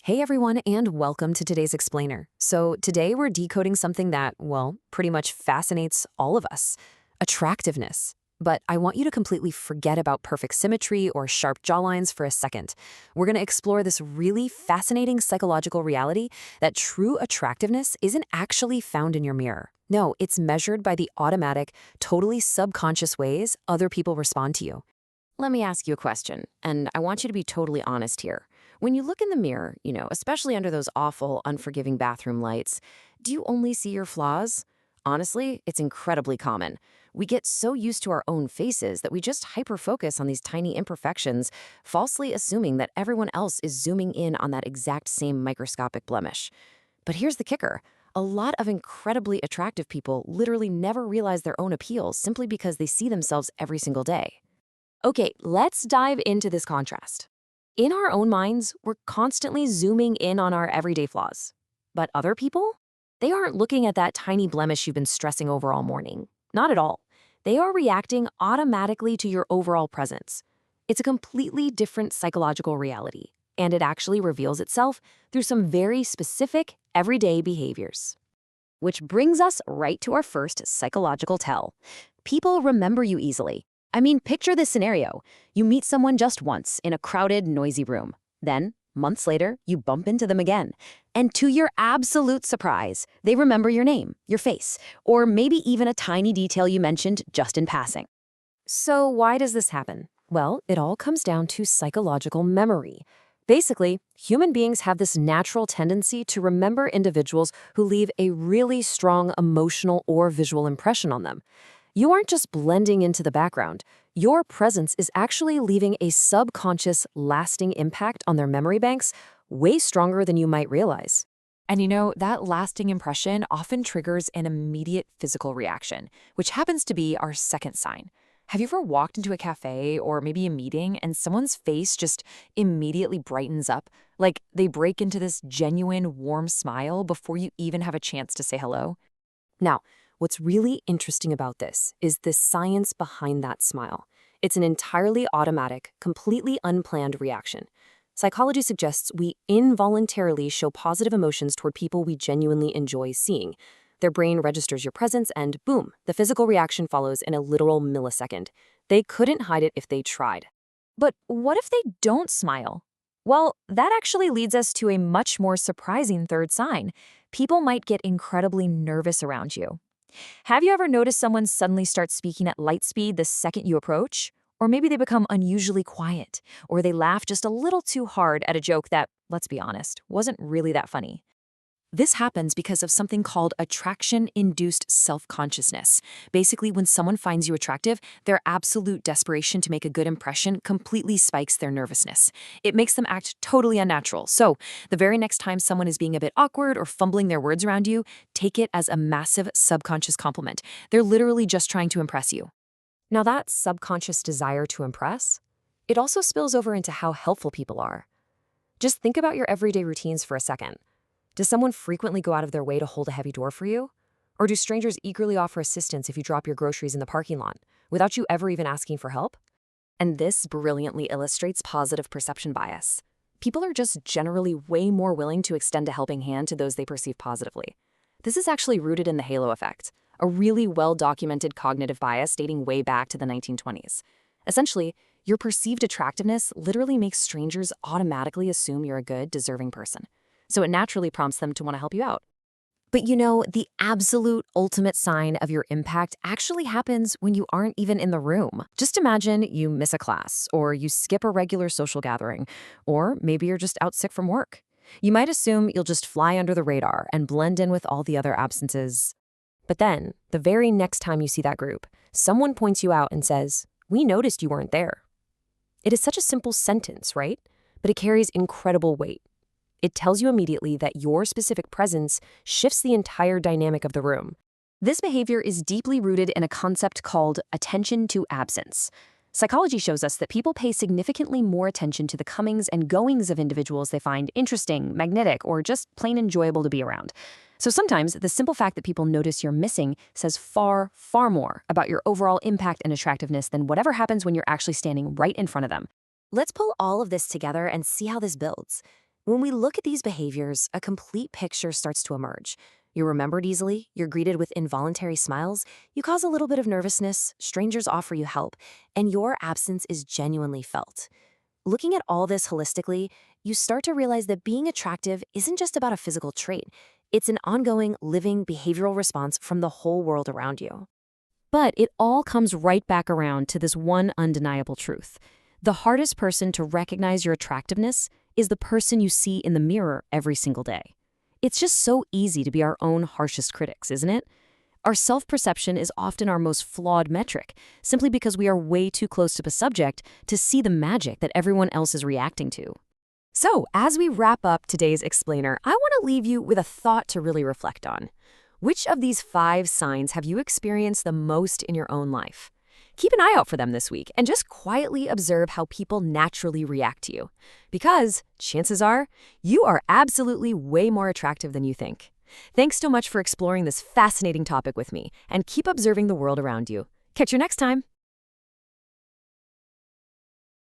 Hey everyone, and welcome to today's explainer. So, today we're decoding something that, well, pretty much fascinates all of us: attractiveness. But I want you to completely forget about perfect symmetry or sharp jawlines for a second. We're going to explore this really fascinating psychological reality that true attractiveness isn't actually found in your mirror. No, it's measured by the automatic, totally subconscious ways other people respond to you. Let me ask you a question, and I want you to be totally honest here. When you look in the mirror, especially under those awful, unforgiving bathroom lights, do you only see your flaws? Honestly, it's incredibly common. We get so used to our own faces that we just hyper-focus on these tiny imperfections, falsely assuming that everyone else is zooming in on that exact same microscopic blemish. But here's the kicker. A lot of incredibly attractive people literally never realize their own appeal simply because they see themselves every single day. Okay, let's dive into this contrast. In our own minds, we're constantly zooming in on our everyday flaws. But other people? They aren't looking at that tiny blemish you've been stressing over all morning. Not at all. They are reacting automatically to your overall presence. It's a completely different psychological reality, and it actually reveals itself through some very specific, everyday behaviors. Which brings us right to our first psychological tell. People remember you easily. I mean, picture this scenario. You meet someone just once in a crowded, noisy room. Then, months later, you bump into them again. And to your absolute surprise, they remember your name, your face, or maybe even a tiny detail you mentioned just in passing. So why does this happen? Well, it all comes down to psychological memory. Basically, human beings have this natural tendency to remember individuals who leave a really strong emotional or visual impression on them. You aren't just blending into the background. Your presence is actually leaving a subconscious, lasting impact on their memory banks, way stronger than you might realize. And that lasting impression often triggers an immediate physical reaction, which happens to be our second sign. Have you ever walked into a cafe or maybe a meeting and someone's face just immediately brightens up? Like they break into this genuine, warm smile before you even have a chance to say hello? Now, what's really interesting about this is the science behind that smile. It's an entirely automatic, completely unplanned reaction. Psychology suggests we involuntarily show positive emotions toward people we genuinely enjoy seeing. Their brain registers your presence and boom, the physical reaction follows in a literal millisecond. They couldn't hide it if they tried. But what if they don't smile? Well, that actually leads us to a much more surprising third sign. People might get incredibly nervous around you. Have you ever noticed someone suddenly start speaking at light speed the second you approach? Or maybe they become unusually quiet, or they laugh just a little too hard at a joke that, let's be honest, wasn't really that funny. This happens because of something called attraction-induced self-consciousness. Basically, when someone finds you attractive, their absolute desperation to make a good impression completely spikes their nervousness. It makes them act totally unnatural. So, the very next time someone is being a bit awkward or fumbling their words around you, take it as a massive subconscious compliment. They're literally just trying to impress you. Now, that subconscious desire to impress, it also spills over into how helpful people are. Just think about your everyday routines for a second. Does someone frequently go out of their way to hold a heavy door for you? Or do strangers eagerly offer assistance if you drop your groceries in the parking lot, without you ever even asking for help? And this brilliantly illustrates positive perception bias. People are just generally way more willing to extend a helping hand to those they perceive positively. This is actually rooted in the halo effect, a really well-documented cognitive bias dating way back to the 1920s. Essentially, your perceived attractiveness literally makes strangers automatically assume you're a good, deserving person. So it naturally prompts them to want to help you out. But the absolute ultimate sign of your impact actually happens when you aren't even in the room. Just imagine you miss a class, or you skip a regular social gathering, or maybe you're just out sick from work. You might assume you'll just fly under the radar and blend in with all the other absences. But then, the very next time you see that group, someone points you out and says, "We noticed you weren't there." It is such a simple sentence, right? But it carries incredible weight. It tells you immediately that your specific presence shifts the entire dynamic of the room. This behavior is deeply rooted in a concept called attention to absence. Psychology shows us that people pay significantly more attention to the comings and goings of individuals they find interesting, magnetic, or just plain enjoyable to be around. So sometimes the simple fact that people notice you're missing says far, far more about your overall impact and attractiveness than whatever happens when you're actually standing right in front of them. Let's pull all of this together and see how this builds. When we look at these behaviors, a complete picture starts to emerge. You're remembered easily, you're greeted with involuntary smiles, you cause a little bit of nervousness, strangers offer you help, and your absence is genuinely felt. Looking at all this holistically, you start to realize that being attractive isn't just about a physical trait. It's an ongoing, living behavioral response from the whole world around you. But it all comes right back around to this one undeniable truth. The hardest person to recognize your attractiveness is the person you see in the mirror every single day. It's just so easy to be our own harshest critics, isn't it? Our self-perception is often our most flawed metric, simply because we are way too close to the subject to see the magic that everyone else is reacting to. So, as we wrap up today's explainer, I want to leave you with a thought to really reflect on. Which of these 5 signs have you experienced the most in your own life? Keep an eye out for them this week and just quietly observe how people naturally react to you. Because, chances are, you are absolutely way more attractive than you think. Thanks so much for exploring this fascinating topic with me, and keep observing the world around you. Catch you next time.